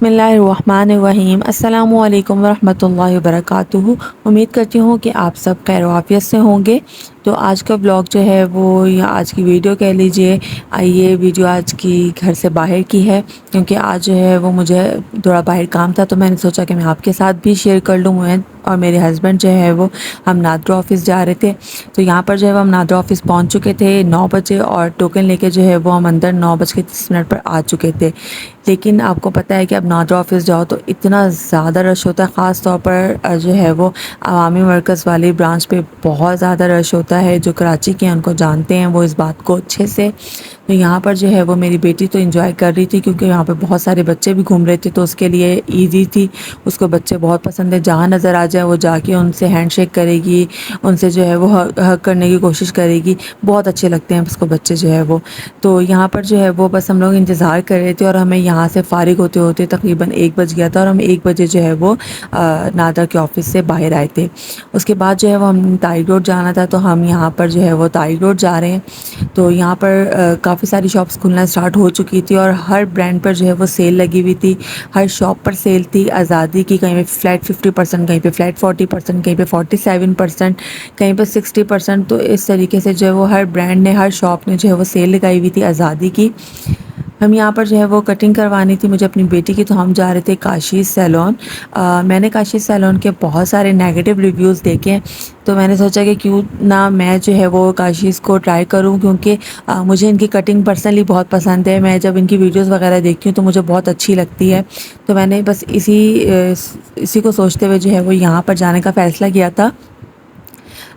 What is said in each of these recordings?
बिस्मिल्लाहिर्रहमानिर्रहीम अस्सलामुअलैकुम वरहमतुल्लाहि वबरकातुहू। उम्मीद करती हूँ कि आप सब खैर वाफियत से होंगे। तो आज का ब्लॉग जो है वो या आज की वीडियो कह लीजिए, ये वीडियो आज की घर से बाहर की है, क्योंकि आज जो है वो मुझे थोड़ा बाहर काम था, तो मैंने सोचा कि मैं आपके साथ भी शेयर कर लूँ। मैं और मेरे हस्बैंड जो है वो हम नादरा ऑफ़िस जा रहे थे। तो यहाँ पर जो है वो हम नादरा ऑफ़िस पहुँच चुके थे 9 बजे, और टोकन लेके जो है वो हम अंदर 9:30 पर आ चुके थे। लेकिन आपको पता है कि अब नादरा ऑफ़िस जाओ तो इतना ज़्यादा रश होता है, ख़ास तौर पर जो है वो अवामी मरकज़ वाली ब्रांच पे बहुत ज़्यादा रश होता है। जो कराची के हैं उनको जानते हैं वो इस बात को अच्छे से। तो यहाँ पर जो है वो मेरी बेटी तो एंजॉय कर रही थी, क्योंकि यहाँ पे बहुत सारे बच्चे भी घूम रहे थे, तो उसके लिए ईज़ी थी। उसको बच्चे बहुत पसंद है, जहाँ नज़र आ जाए वो जाके उनसे हैंडशेक करेगी, उनसे जो है वो हग करने की कोशिश करेगी। बहुत अच्छे लगते हैं उसको बच्चे जो है वो। तो यहाँ पर जो है वो बस हम लोग इंतज़ार कर रहे थे, और हमें यहाँ से फ़ारिग होते होते तकरीबन 1 बज गया था, और हम 1 बजे जो है वो नादरा के ऑफ़िस से बाहर आए थे। उसके बाद जो है वो हम तारिक रोड जाना था, तो हम यहाँ पर जो है वो तारिक रोड जा रहे हैं। तो यहाँ पर काफ़ी सारी शॉप्स खुलना स्टार्ट हो चुकी थी, और हर ब्रांड पर जो है वो सेल लगी हुई थी। हर शॉप पर सेल थी आज़ादी की, कहीं पे फ्लैट 50%, कहीं पे फ्लैट 40%, कहीं पे 47%, कहीं पे 60%। तो इस तरीके से जो है वो हर ब्रांड ने, हर शॉप ने जो है वो सेल लगाई हुई थी आज़ादी की। हम यहाँ पर जो है वो कटिंग करवानी थी मुझे अपनी बेटी की, तो हम जा रहे थे काशीज़ सैलून। मैंने काशीज़ सैलून के बहुत सारे नेगेटिव रिव्यूज़ देखे हैं, तो मैंने सोचा कि क्यों ना मैं जो है वो काशीज़ को ट्राई करूं, क्योंकि मुझे इनकी कटिंग पर्सनली बहुत पसंद है। मैं जब इनकी वीडियोस वगैरह देखती हूँ तो मुझे बहुत अच्छी लगती है। तो मैंने बस इसी को सोचते हुए जो है वो यहाँ पर जाने का फ़ैसला किया था।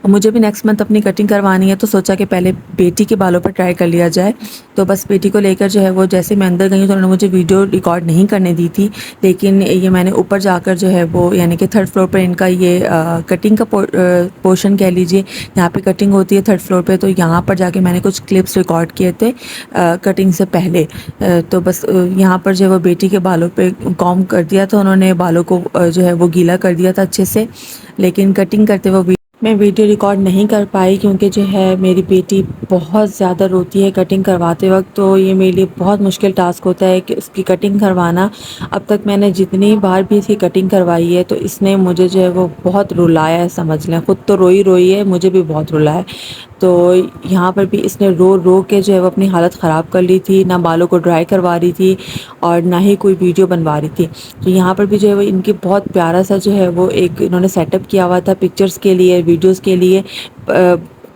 मुझे भी नेक्स्ट मंथ अपनी कटिंग करवानी है, तो सोचा कि पहले बेटी के बालों पर ट्राई कर लिया जाए। तो बस बेटी को लेकर जो है वो जैसे मैं अंदर गई हूँ, तो उन्होंने मुझे वीडियो रिकॉर्ड नहीं करने दी थी, लेकिन ये मैंने ऊपर जाकर जो है वो यानी कि 3rd फ्लोर पर इनका ये कटिंग का पोर्शन कह लीजिए, यहाँ पे कटिंग होती है 3rd फ्लोर पे। तो यहाँ पर जाके मैंने कुछ क्लिप्स रिकॉर्ड किए थे कटिंग से पहले। तो बस यहाँ पर जो है वो बेटी के बालों पे कॉम कर दिया था उन्होंने, बालों को जो है वो गीला कर दिया था अच्छे से। लेकिन कटिंग करते हुए मैं वीडियो रिकॉर्ड नहीं कर पाई, क्योंकि जो है मेरी बेटी बहुत ज़्यादा रोती है कटिंग करवाते वक्त। तो ये मेरे लिए बहुत मुश्किल टास्क होता है कि उसकी कटिंग करवाना। अब तक मैंने जितनी बार भी इसकी कटिंग करवाई है, तो इसने मुझे जो है वो बहुत रुलाया है, समझ लें। ख़ुद तो रोई रोई है, मुझे भी बहुत रुलाया है। तो यहाँ पर भी इसने रो रो के जो है वो अपनी हालत ख़राब कर ली थी, ना बालों को ड्राई करवा रही थी और ना ही कोई वीडियो बनवा रही थी। तो यहाँ पर भी जो है वो इनकी बहुत प्यारा सा जो है वो एक इन्होंने सेटअप किया हुआ था पिक्चर्स के लिए, वीडियोस के लिए।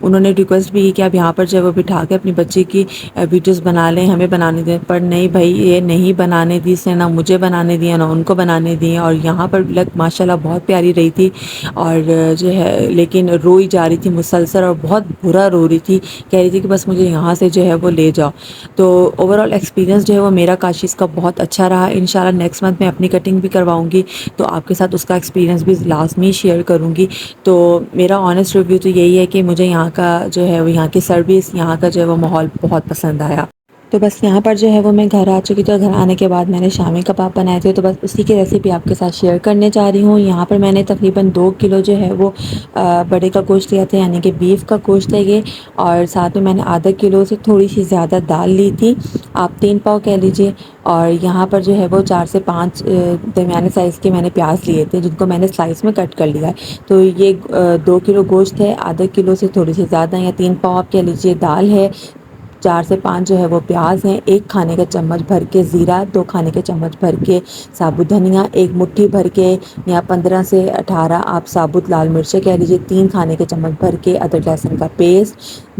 उन्होंने रिक्वेस्ट भी की कि आप यहाँ पर जो है वो बिठा के अपनी बच्ची की वीडियोस बना लें, हमें बनाने दें। पर नहीं भाई, ये नहीं बनाने दी इसने, ना मुझे बनाने दिए ना उनको बनाने दिए। और यहाँ पर लग माशाल्लाह बहुत प्यारी रही थी, और जो है लेकिन रोई जा रही थी मुसलसल, और बहुत बुरा रो रही थी, कह रही थी कि बस मुझे यहाँ से जो है वो ले जाओ। तो ओवरऑल एक्सपीरियंस जो है वो मेरा काशीज़ का बहुत अच्छा रहा। इंशाल्लाह नेक्स्ट मंथ मैं अपनी कटिंग भी करवाऊँगी, तो आपके साथ उसका एक्सपीरियंस भी लाज़मी शेयर करूँगी। तो मेरा ऑनेस्ट रिव्यू तो यही है कि मुझे यहाँ का जो है वो यहाँ की सर्विस, यहाँ का जो है वो माहौल बहुत पसंद आया। तो बस यहाँ पर जो है वो मैं घर आ चुकी थी, और घर आने के बाद मैंने शामी कबाब बनाए थे, तो बस उसी की रेसिपी आपके साथ शेयर करने जा रही हूँ। यहाँ पर मैंने तकरीबन 2 किलो जो है वो बड़े का गोश्त लिया था, यानी कि बीफ का गोश्त है ये, और साथ में मैंने आधा किलो से थोड़ी सी ज़्यादा दाल ली थी, आप 3 पाव कह लीजिए। और यहाँ पर जो है वो 4 से 5 दरमियाने साइज़ के मैंने प्याज लिए थे, जिनको मैंने स्लाइस में कट कर लिया है। तो ये 2 किलो गोश्त है, आधा किलो से थोड़ी सी ज़्यादा या 3 पाव आप कह लीजिए दाल है, 4 से 5 जो है वो प्याज हैं, 1 खाने का चम्मच भर के ज़ीरा, 2 खाने के चम्मच भर के साबुत धनिया, 1 मुट्ठी भर के या 15 से 18 आप साबुत लाल मिर्चें कह लीजिए, 3 खाने के चम्मच भर के अदरक लहसुन का पेस्ट,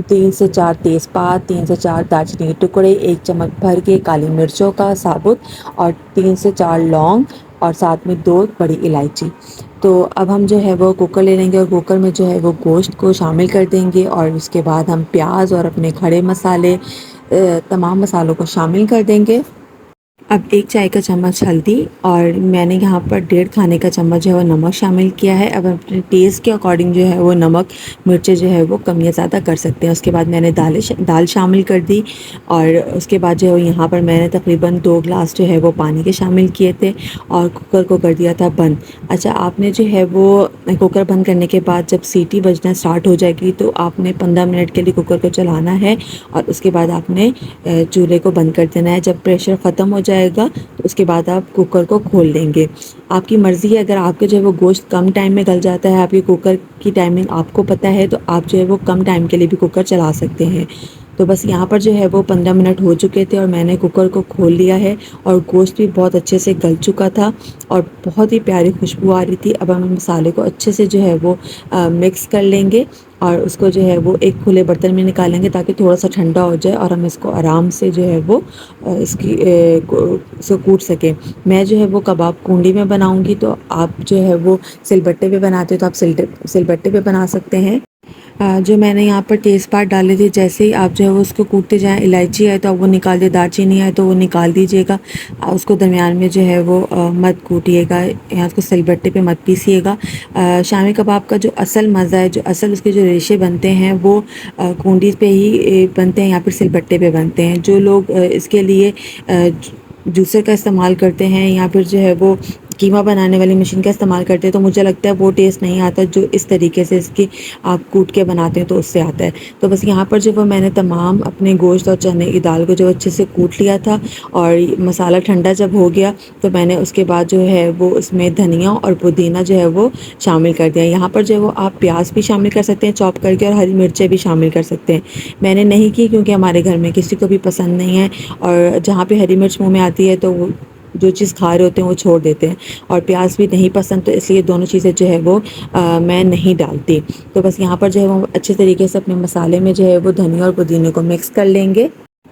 3 से 4 तेज़पात, 3 से 4 दालचीनी के टुकड़े, 1 चम्मच भर के काली मिर्चों का साबुत, और 3 से 4 लौंग, और साथ में 2 बड़ी इलायची। तो अब हम जो है वो कुकर ले लेंगे, और कुकर में जो है वो गोश्त को शामिल कर देंगे, और उसके बाद हम प्याज और अपने खड़े मसाले तमाम मसालों को शामिल कर देंगे। अब 1 चाय का चम्मच हल्दी, और मैंने यहाँ पर 1.5 खाने का चम्मच जो है वो नमक शामिल किया है। अब अपने टेस्ट के अकॉर्डिंग जो है वो नमक मिर्चें जो है वो कम या ज़्यादा कर सकते हैं। उसके बाद मैंने दाल शामिल कर दी, और उसके बाद जो है यहाँ पर मैंने तकरीबन 2 गिलास जो है वो पानी के शामिल किए थे, और कुकर को कर दिया था बंद। अच्छा, आपने जो है वो कुकर बंद करने के बाद जब सीटी बजना स्टार्ट हो जाएगी, तो आपने 15 मिनट के लिए कुकर को चलाना है, और उसके बाद आपने चूल्हे को बंद कर देना है। जब प्रेशर ख़त्म हो जाएगा तो उसके बाद आप कुकर को खोल देंगे। आपकी मर्ज़ी है, अगर आपके जो है वो गोश्त कम टाइम में गल जाता है, आपके कुकर की टाइमिंग आपको पता है, तो आप जो है वो कम टाइम के लिए भी कुकर चला सकते हैं। तो बस यहाँ पर जो है वो 15 मिनट हो चुके थे और मैंने कुकर को खोल लिया है और गोश्त भी बहुत अच्छे से गल चुका था और बहुत ही प्यारी खुशबू आ रही थी। अब हम मसाले को अच्छे से जो है वो मिक्स कर लेंगे और उसको जो है वो एक खुले बर्तन में निकालेंगे ताकि थोड़ा सा ठंडा हो जाए और हम इसको आराम से जो है वो इसको कूट सकें। मैं जो है वो कबाब कुंडी में बनाऊंगी, तो आप जो है वो सिलबट्टे पे बनाते हो तो आप सिलबट्टे पे बना सकते हैं। जो मैंने यहाँ पर तेज़पात डाले थे, जैसे ही आप जो है वो उसको कूटते जाएँ, इलायची है तो वो निकाल दिए, दालचीनी है तो वो निकाल दीजिएगा। उसको दरमियान में जो है वो मत कूटिएगा, या उसको सिलबट्टे पे मत पीसिएगा। शामी कबाब का जो असल मज़ा है, जो असल उसके जो रेशे बनते हैं वो कूंडी पे ही बनते हैं या फिर सिलबट्टे पे बनते हैं। जो लोग इसके लिए जूसर का इस्तेमाल करते हैं या फिर जो है वो कीमा बनाने वाली मशीन का इस्तेमाल करते हैं, तो मुझे लगता है वो टेस्ट नहीं आता जो इस तरीके से इसकी आप कूट के बनाते हैं तो उससे आता है। तो बस यहाँ पर जो वो मैंने तमाम अपने गोश्त और चने की दाल को जो अच्छे से कूट लिया था और मसाला ठंडा जब हो गया तो मैंने उसके बाद जो है वो उसमें धनिया और पुदीना जो है वो शामिल कर दिया। यहाँ पर जो है वो आप प्याज भी शामिल कर सकते हैं चॉप करके और हरी मिर्चें भी शामिल कर सकते हैं। मैंने नहीं की क्योंकि हमारे घर में किसी को भी पसंद नहीं है और जहाँ पे हरी मिर्च मुँह में आती है तो वो जो चीज़ खा रहे होते हैं वो छोड़ देते हैं, और प्याज भी नहीं पसंद, तो इसलिए दोनों चीज़ें जो है वो मैं नहीं डालती। तो बस यहाँ पर जो है वो अच्छे तरीके से अपने मसाले में जो है वो धनिया और पुदीने को मिक्स कर लेंगे।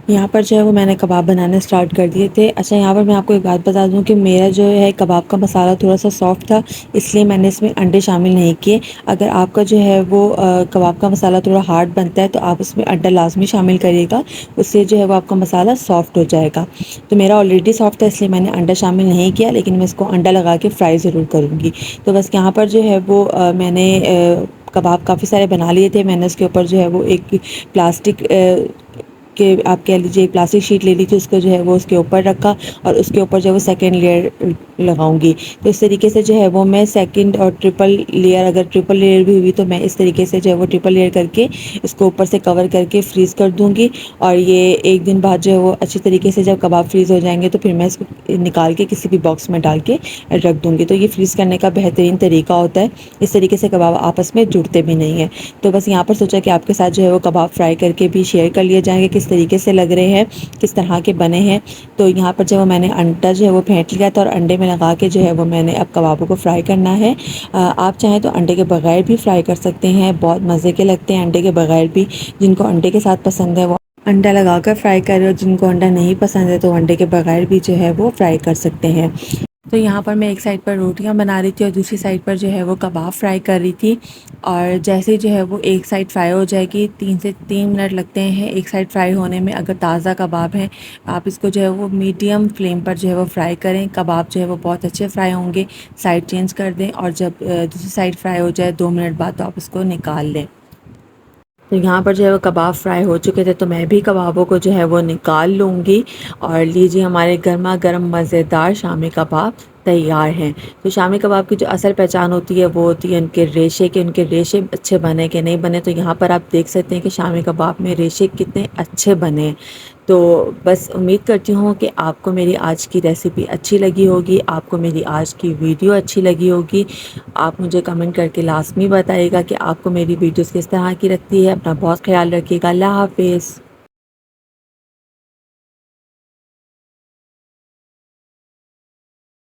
यहाँ पर जो है वो मैंने कबाब बनाने स्टार्ट कर दिए थे। अच्छा, यहाँ पर मैं आपको एक बात बता दूँ कि मेरा जो है कबाब का मसाला थोड़ा सा सॉफ्ट था, इसलिए मैंने इसमें अंडे शामिल नहीं किए। अगर आपका जो है वो कबाब का मसाला थोड़ा हार्ड बनता है तो आप उसमें अंडा लाजमी शामिल करिएगा, उससे जो है वो आपका मसाला सॉफ्ट हो जाएगा। तो मेरा ऑलरेडी सॉफ्ट था इसलिए मैंने अंडा शामिल नहीं किया, लेकिन मैं इसको अंडा लगा के फ्राई ज़रूर करूँगी। तो बस यहाँ पर जो है वो मैंने कबाब काफ़ी सारे बना लिए थे। मैंने उसके ऊपर जो है वो एक प्लास्टिक के आप कह लीजिए प्लास्टिक शीट ले ली थी, उसको जो है वो उसके ऊपर रखा और उसके ऊपर जो है वो सेकेंड लेयर लगाऊंगी। तो इस तरीके से जो है वो मैं सेकंड और ट्रिपल लेयर, अगर ट्रिपल लेयर भी हुई तो मैं इस तरीके से जो है वो ट्रिपल लेयर करके इसको ऊपर से कवर करके फ्रीज़ कर दूँगी। और ये एक दिन बाद जो है वो अच्छी तरीके से जब कबाब फ्रीज़ हो जाएंगे तो फिर मैं इसको निकाल के किसी भी बॉक्स में डाल के रख दूँगी। तो ये फ्रीज़ करने का बेहतरीन तरीका होता है, इस तरीके से कबाब आपस में जुड़ते भी नहीं हैं। तो बस यहाँ पर सोचा कि आपके साथ जो है वो कबाब फ्राई करके भी शेयर कर लिए जाएंगे किस तरीके से लग रहे हैं, किस तरह के बने हैं। तो यहाँ पर जो मैंने अंडा जो है वो फेंट लिया था और अंडे में लगा के जो है वो मैंने अब कबाबों को फ्राई करना है। आप चाहें तो अंडे के बगैर भी फ्राई कर सकते हैं, बहुत मज़े के लगते हैं अंडे के बगैर भी। जिनको अंडे के साथ पसंद है वो अंडा लगाकर फ्राई करें और जिनको अंडा नहीं पसंद है तो अंडे के बगैर भी जो है वो फ्राई कर सकते हैं। तो यहाँ पर मैं एक साइड पर रोटियां बना रही थी और दूसरी साइड पर जो है वो कबाब फ्राई कर रही थी। और जैसे जो है वो एक साइड फ्राई हो जाएगी, 3 से 3 मिनट लगते हैं एक साइड फ्राई होने में। अगर ताज़ा कबाब है आप इसको जो है वो मीडियम फ्लेम पर जो है वो फ्राई करें, कबाब जो है वो बहुत अच्छे फ्राई होंगे। साइड चेंज कर दें और जब दूसरी साइड फ्राई हो जाए 2 मिनट बाद तो आप इसको निकाल लें। तो यहाँ पर जो है वो कबाब फ्राई हो चुके थे तो मैं भी कबाबों को जो है वो निकाल लूँगी। और लीजिए हमारे गर्मा गर्म मज़ेदार शामी कबाब तैयार हैं। तो शामी कबाब की जो असल पहचान होती है वो होती है उनके रेशे के, उनके रेशे अच्छे बने कि नहीं बने। तो यहाँ पर आप देख सकते हैं कि शामी कबाब में रेशे कितने अच्छे बने हैं। तो बस उम्मीद करती हूँ कि आपको मेरी आज की रेसिपी अच्छी लगी होगी, आपको मेरी आज की वीडियो अच्छी लगी होगी। आप मुझे कमेंट करके लाज़मी बताइएगा कि आपको मेरी वीडियोस किस तरह की लगती है। अपना बहुत ख्याल रखिएगा। अल्लाह हाफ़िज़।